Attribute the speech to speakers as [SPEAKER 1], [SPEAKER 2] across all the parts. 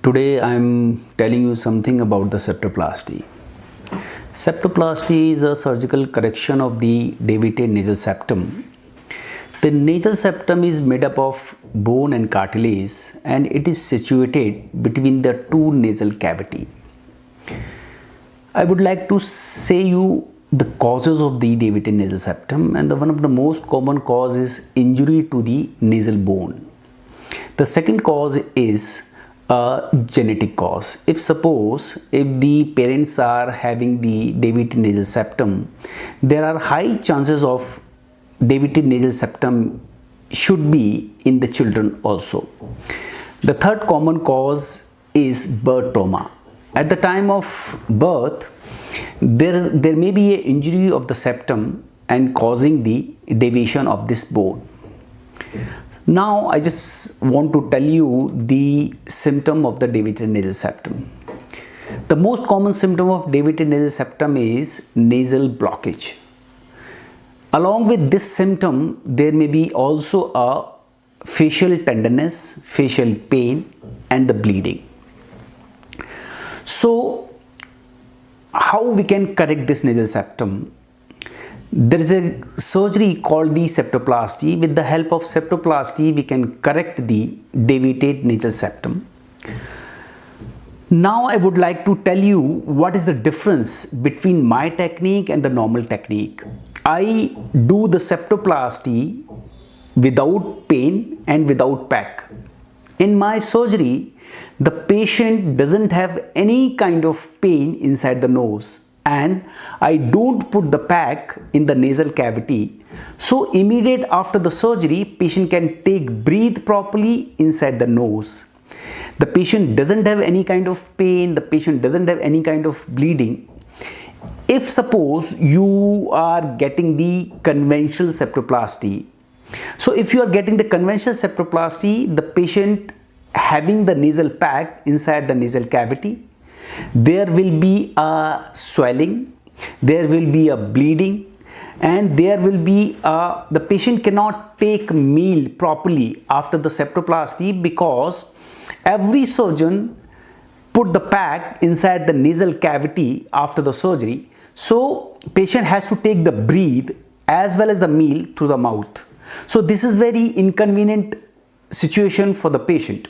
[SPEAKER 1] Today I am telling you something about the septoplasty. Septoplasty is a surgical correction of the deviated nasal septum. The nasal septum is made up of bone and cartilage, and it is situated between the two nasal cavity. I would like to say you the causes of the deviated nasal septum, and one of the most common cause is injury to the nasal bone. The second cause is a genetic cause. If the parents are having the deviated nasal septum, there are high chances of deviated nasal septum should be in the children also. The third common cause is birth trauma. At the time of birth, there may be an injury of the septum and causing the deviation of this bone. Now I just want to tell you the symptom of the deviated nasal septum. The most common symptom of deviated nasal septum is nasal blockage. Along with this symptom, there may be also a facial tenderness, facial pain, and the bleeding. So how we can correct this nasal septum? There is a surgery called the septoplasty. With the help of septoplasty, we can correct the deviated nasal septum. Now I would like to tell you what is the difference between my technique and the normal technique. I do the septoplasty without pain and without pack. In my surgery, the patient doesn't have any kind of pain inside the nose, and I don't put the pack in the nasal cavity. So immediate after the surgery, patient can breathe properly inside the nose. The patient doesn't have any kind of pain, the patient doesn't have any kind of bleeding. If suppose you are getting the conventional septoplasty, so if you are getting the conventional septoplasty, the patient having the nasal pack inside the nasal cavity, there will be a swelling, there will be a bleeding, and there will be the patient cannot take meal properly after the septoplasty, because every surgeon put the pack inside the nasal cavity after the surgery. So patient has to take the breathe as well as the meal through the mouth. So this is very inconvenient situation for the patient.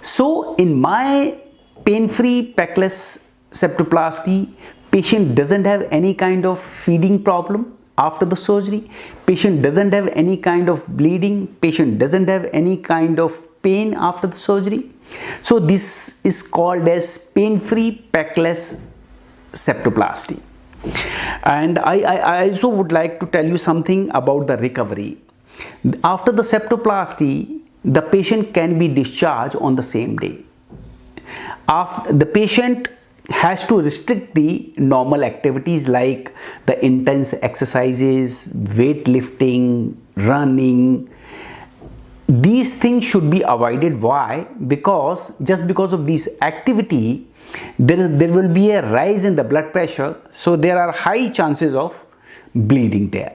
[SPEAKER 1] So in my pain-free packless septoplasty, patient doesn't have any kind of feeding problem after the surgery, patient doesn't have any kind of bleeding, patient doesn't have any kind of pain after the surgery. So this is called as pain-free packless septoplasty. And I also would like to tell you something about the recovery. After the septoplasty, the patient can be discharged on the same day. The patient has to restrict the normal activities like the intense exercises, weightlifting, running. These things should be avoided. Why? Because just because of this activity, there will be a rise in the blood pressure, so there are high chances of bleeding there.